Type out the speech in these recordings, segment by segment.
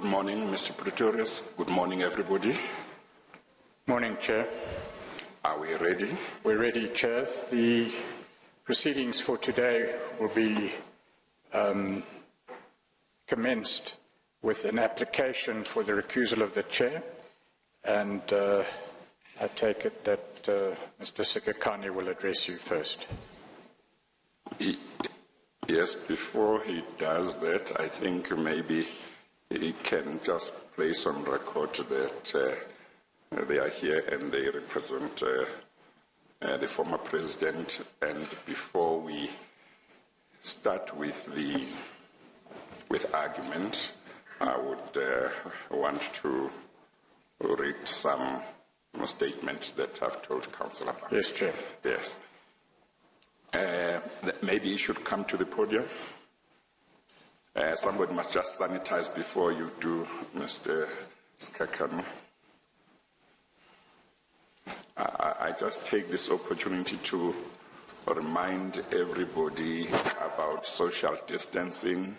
Good morning, Mr. Pretorius. Good morning, everybody. Morning, Chair. Are we ready? We're ready, Chair. The proceedings for today will be commenced with an application for the recusal of the Chair, and I take it that Mr. Sikakane will address you first. Yes, before he does that, I think maybe he can just place on record that they are here and they represent the former president. And before we start with argument, I would want to read some statements that I've told Council about. Yes, Chair. Yes. Maybe you should come to the podium. Somebody must just sanitize before you do, Mr. Sikakane. I just take this opportunity to remind everybody about social distancing.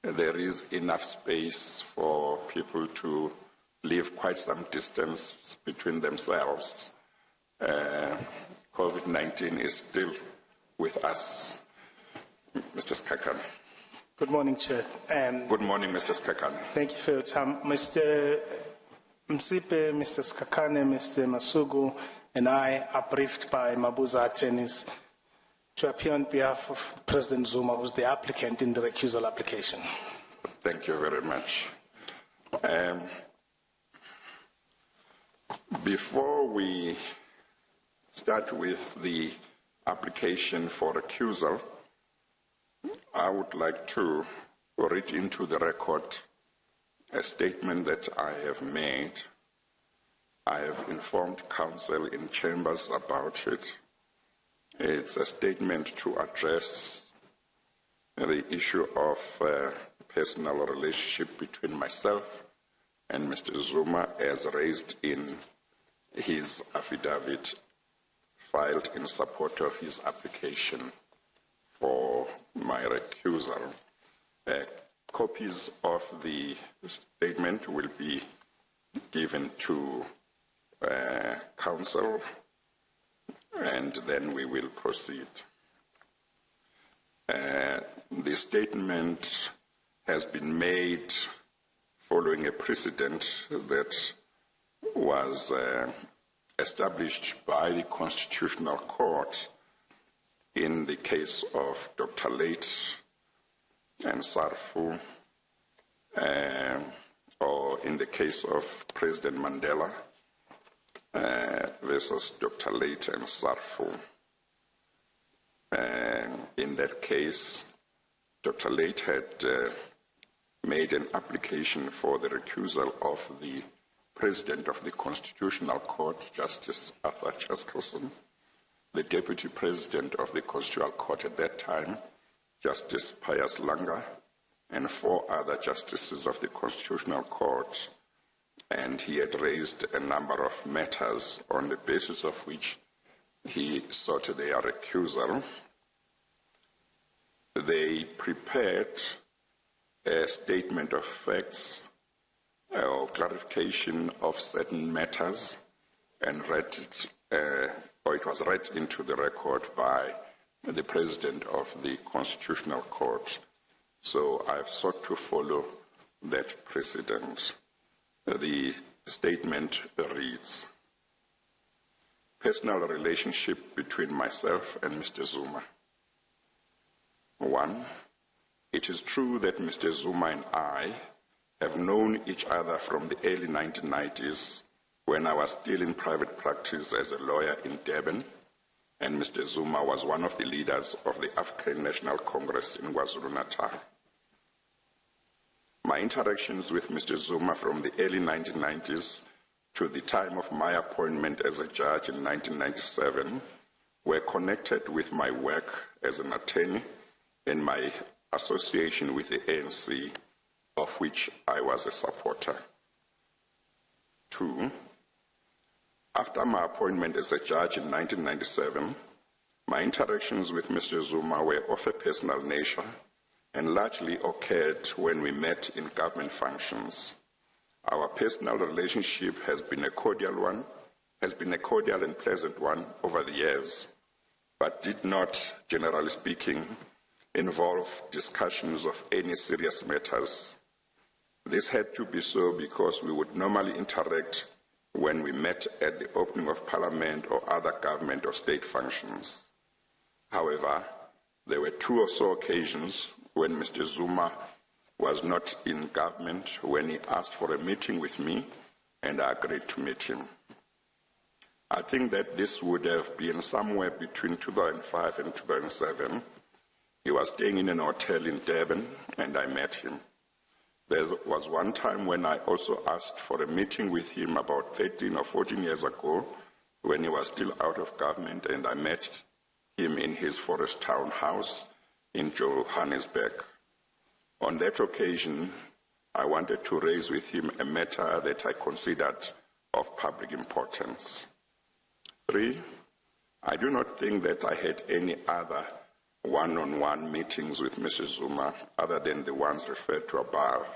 There is enough space for people to leave quite some distance between themselves. COVID-19 is still with us. Mr. Sikakane. Good morning, Chair. Good morning, Mr. Sikakane. Thank you for your time. Mr. Msipe, Mr. Sikakane, Mr. Masugu, and I are briefed by Mabuza attorneys to appear on behalf of President Zuma, who's the applicant in the recusal application. Thank you very much. Before we start with the application for recusal, I would like to read into the record a statement that I have made. I have informed Council in chambers about it. It's a statement to address the issue of personal relationship between myself and Mr. Zuma as raised in his affidavit filed in support of his application for my recusal. Copies of the statement will be given to Council, and then we will proceed. The statement has been made following a precedent that was established by the Constitutional Court in the case of Dr. Late and Sarfu, or in the case of President Mandela versus Dr. Late and Sarfu. In that case, Dr. Late had made an application for the recusal of the President of the Constitutional Court, Justice Arthur Chaskelson, the Deputy President of the Constitutional Court at that time, Justice Pius Langa, and 4 other justices of the Constitutional Court. And he had raised a number of matters on the basis of which he sought their recusal. They prepared a statement of facts or clarification of certain matters and read it, or it was read into the record by the President of the Constitutional Court. So I've sought to follow that precedent. The statement reads: personal relationship between myself and Mr. Zuma. 1. It is true that Mr. Zuma and I have known each other from the early 1990s when I was still in private practice as a lawyer in Durban, and Mr. Zuma was one of the leaders of the African National Congress in KwaZulu-Natal. My interactions with Mr. Zuma from the early 1990s to the time of my appointment as a judge in 1997 were connected with my work as an attorney and my association with the ANC, of which I was a supporter. 2. After my appointment as a judge in 1997, my interactions with Mr. Zuma were of a personal nature and largely occurred when we met in government functions. Our personal relationship has been a cordial and pleasant one over the years, but did not, generally speaking, involve discussions of any serious matters. This had to be so because we would normally interact when we met at the opening of Parliament or other government or state functions. However, there were 2 or so occasions when Mr. Zuma was not in government when he asked for a meeting with me, and I agreed to meet him. I think that this would have been somewhere between 2005 and 2007. He was staying in an hotel in Durban, and I met him. There was one time when I also asked for a meeting with him about 13 or 14 years ago, when he was still out of government, and I met him in his Forest Town house in Johannesburg. On that occasion, I wanted to raise with him a matter that I considered of public importance. 3, I do not think that I had any other one-on-one meetings with Mr. Zuma other than the ones referred to above.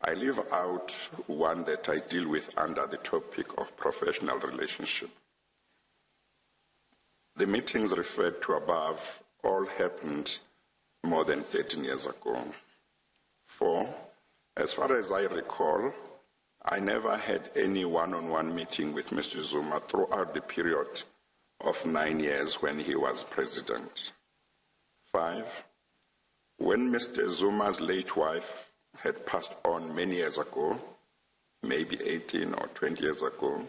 I leave out one that I deal with under the topic of professional relationship. The meetings referred to above all happened more than 13 years ago. 4, as far as I recall, I never had any one-on-one meeting with Mr. Zuma throughout the period of 9 years when he was president. 5, when Mr. Zuma's late wife had passed on many years ago, maybe 18 or 20 years ago,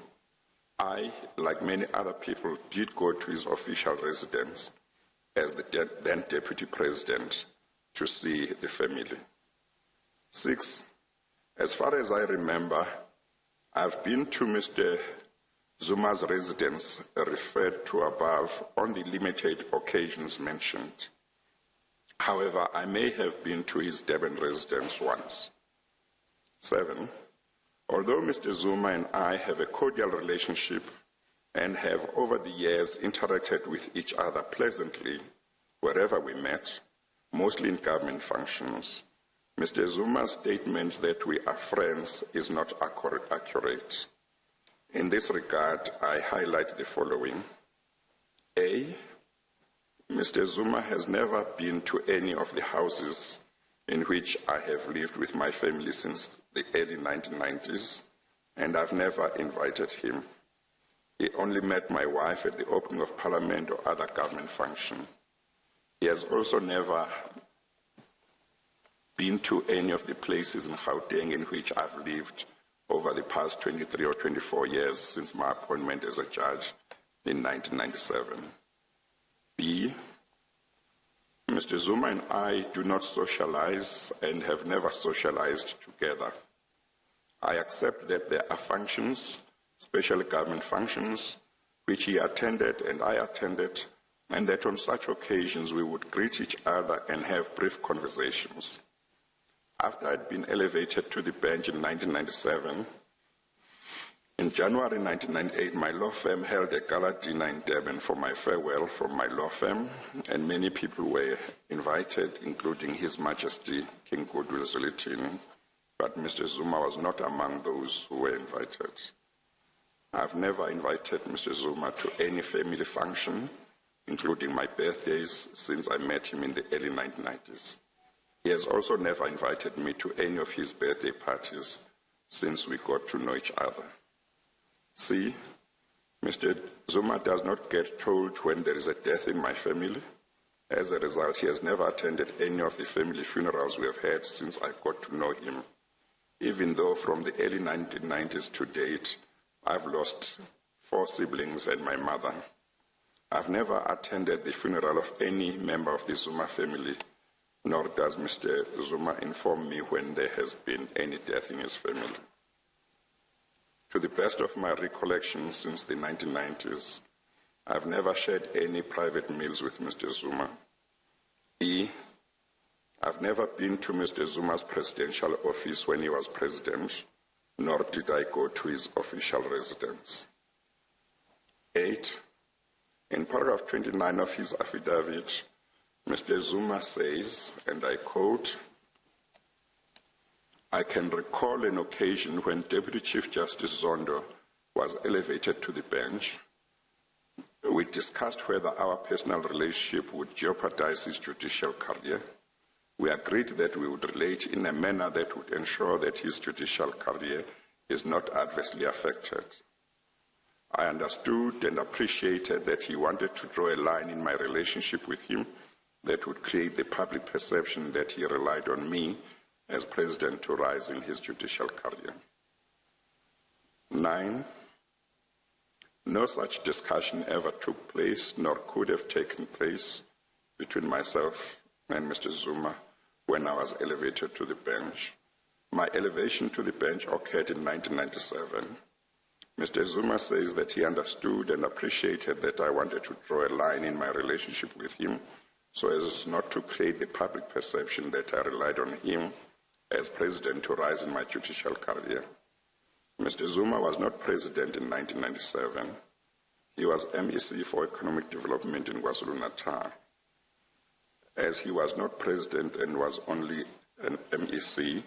I, like many other people, did go to his official residence as the then deputy president to see the family. 6, as far as I remember, I've been to Mr. Zuma's residence referred to above on the limited occasions mentioned. However, I may have been to his Durban residence once. 7, although Mr. Zuma and I have a cordial relationship and have over the years interacted with each other pleasantly wherever we met, mostly in government functions, Mr. Zuma's statement that we are friends is not accurate. In this regard, I highlight the following. A, Mr. Zuma has never been to any of the houses in which I have lived with my family since the early 1990s, and I've never invited him. He only met my wife at the opening of Parliament or other government function. He has also never been to any of the places in Gauteng in which I've lived over the past 23 or 24 years since my appointment as a judge in 1997. B, Mr. Zuma and I do not socialize and have never socialized together. I accept that there are functions, special government functions, which he attended and I attended, and that on such occasions we would greet each other and have brief conversations. After I'd been elevated to the bench in 1997, in January 1998, my law firm held a gala dinner in Durban for my farewell from my law firm, and many people were invited, including His Majesty King Goodwill Zwelithini, but Mr. Zuma was not among those who were invited. I've never invited Mr. Zuma to any family function, including my birthdays, since I met him in the early 1990s. He has also never invited me to any of his birthday parties since we got to know each other. C, Mr. Zuma does not get told when there is a death in my family. As a result, he has never attended any of the family funerals we have had since I got to know him, even though from the early 1990s to date, I've lost 4 siblings and my mother. I've never attended the funeral of any member of the Zuma family, nor does Mr. Zuma inform me when there has been any death in his family. To the best of my recollection since the 1990s, I've never shared any private meals with Mr. Zuma. E, I've never been to Mr. Zuma's presidential office when he was president, nor did I go to his official residence. 8, in paragraph 29 of his affidavit, Mr. Zuma says, and I quote, "I can recall an occasion when Deputy Chief Justice Zondo was elevated to the bench. We discussed whether our personal relationship would jeopardize his judicial career. We agreed that we would relate in a manner that would ensure that his judicial career is not adversely affected. I understood and appreciated that he wanted to draw a line in my relationship with him that would create the public perception that he relied on me as president to rise in his judicial career." 9. No such discussion ever took place nor could have taken place between myself and Mr. Zuma when I was elevated to the bench. My elevation to the bench occurred in 1997. Mr. Zuma says that he understood and appreciated that I wanted to draw a line in my relationship with him so as not to create the public perception that I relied on him as president to rise in my judicial career. Mr. Zuma was not president in 1997. He was MEC for Economic Development in KwaZulu-Natal. As he was not president and was only an MEC,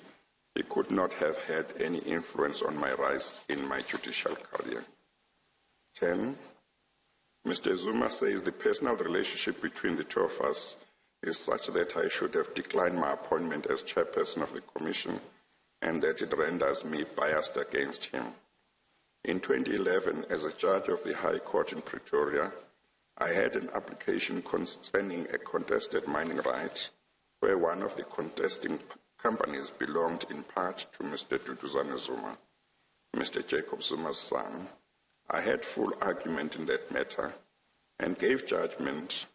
he could not have had any influence on my rise in my judicial career. 10. Mr. Zuma says the personal relationship between the two of us is such that I should have declined my appointment as chairperson of the commission and that it renders me biased against him. In 2011, as a judge of the High Court in Pretoria, I had an application concerning a contested mining right where one of the contesting companies belonged in part to Mr. Zuma, Mr. Jacob Zuma's son. I had full argument in that matter and gave judgment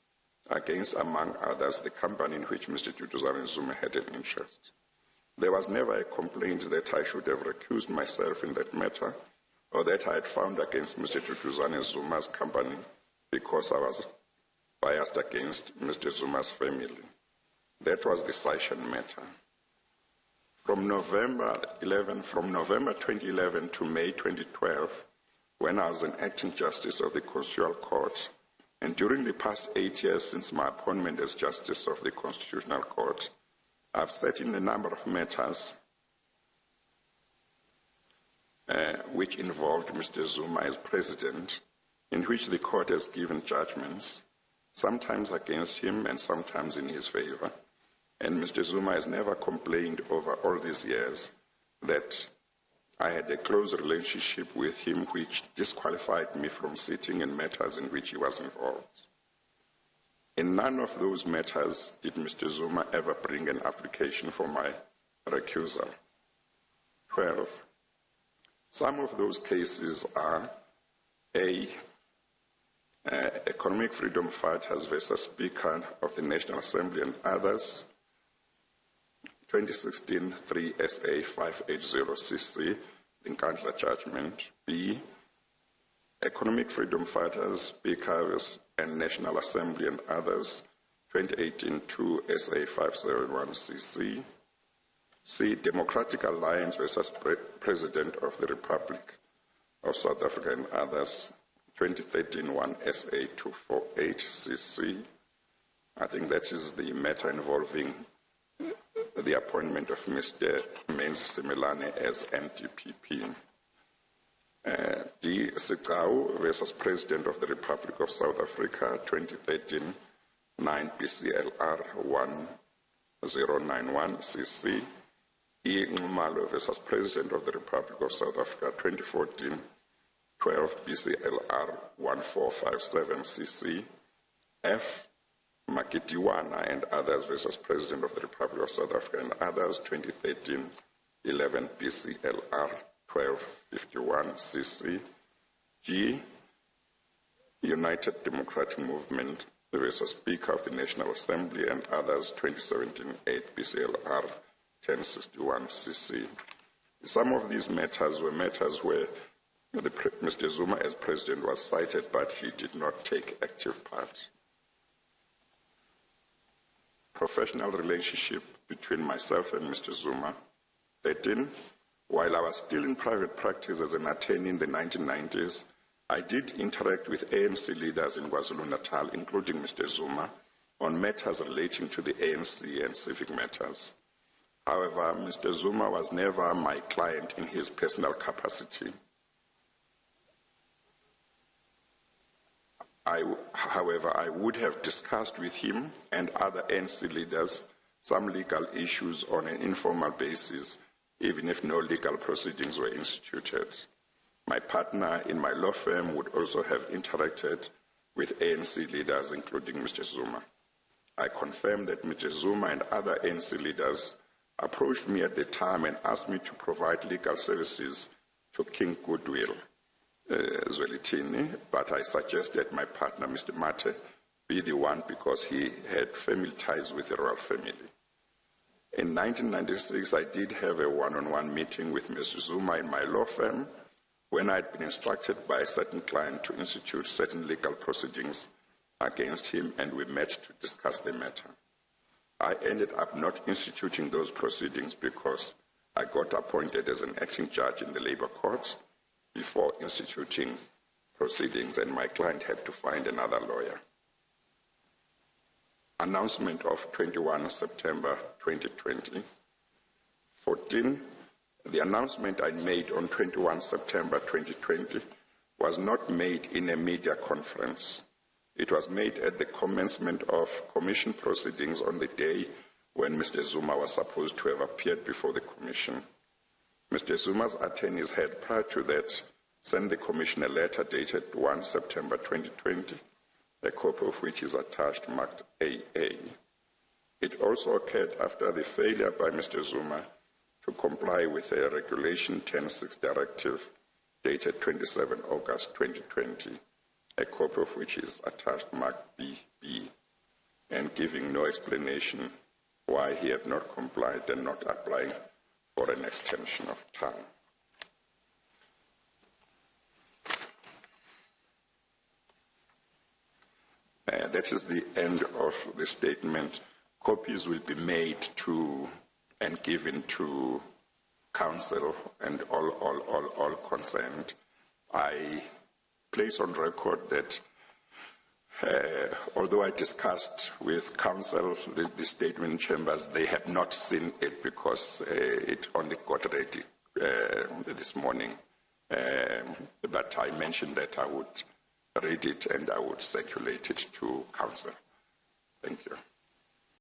against, among others, the company in which Mr. Zuma had an interest. There was never a complaint that I should have recused myself in that matter or that I had found against Mr. Zuma's company because I was biased against Mr. Zuma's family. That was the Session matter. From November 2011 to May 2012, when I was an acting justice of the Constitutional Court, and during the past 8 years since my appointment as justice of the Constitutional Court, I've sat in a number of matters which involved Mr. Zuma as president, in which the court has given judgments, sometimes against him and sometimes in his favor. And Mr. Zuma has never complained over all these years that I had a close relationship with him which disqualified me from sitting in matters in which he was involved. In none of those matters did Mr. Zuma ever bring an application for my recusal. 12. Some of those cases are A. Economic Freedom Fighters versus Speaker of the National Assembly and others, 2016 3 SA 580CC, Nkandla judgment. B. Economic Freedom Fighters, Speakers and National Assembly and others, 2018 2 SA 571CC. C. Democratic Alliance versus President of the Republic of South Africa and others, 2013 1 SA 248CC. I think that is the matter involving the appointment of Mr. Menzi Simelane as MTPP. D. Sikau versus President of the Republic of South Africa, 2013 9 BCLR 1091CC. E. Ngumalo versus President of the Republic of South Africa, 2014 12 BCLR 1457CC. F. Makitiwana and others versus President of the Republic of South Africa and others, 2013 11 BCLR 1251CC. G. United Democratic Movement versus Speaker of the National Assembly and others, 2017 8 BCLR 1061CC. Some of these matters were matters where Mr. Zuma as president was cited, but he did not take active part. Professional relationship between myself and Mr. Zuma. 13. While I was still in private practice as an attorney in the 1990s, I did interact with ANC leaders in KwaZulu-Natal, including Mr. Zuma, on matters relating to the ANC and civic matters. However, Mr. Zuma was never my client in his personal capacity. However, I would have discussed with him and other ANC leaders some legal issues on an informal basis, even if no legal proceedings were instituted. My partner in my law firm would also have interacted with ANC leaders, including Mr. Zuma. I confirm that Mr. Zuma and other ANC leaders approached me at the time and asked me to provide legal services to King Goodwill Zwelithini, but I suggested my partner, Mr. Mate, be the one because he had family ties with the royal family. In 1996, I did have a one-on-one meeting with Mr. Zuma in my law firm when I had been instructed by a certain client to institute certain legal proceedings against him, and we met to discuss the matter. I ended up not instituting those proceedings because I got appointed as an acting judge in the labor court before instituting proceedings, and my client had to find another lawyer. Announcement of 21 September 2020. 14. The announcement I made on 21 September 2020 was not made in a media conference. It was made at the commencement of commission proceedings on the day when Mr. Zuma was supposed to have appeared before the commission. Mr. Zuma's attorneys had, prior to that, sent the commission a letter dated 1 September 2020, a copy of which is attached marked AA. It also occurred after the failure by Mr. Zuma to comply with a Regulation 10.6 directive dated 27 August 2020, a copy of which is attached marked BB, and giving no explanation why he had not complied and not applying for an extension of time. That is the end of the statement. Copies will be made to and given to counsel and all concerned. I place on record that although I discussed with counsel the statement in chambers, they have not seen it because it only got ready this morning. But I mentioned that I would read it and I would circulate it to counsel. Thank you.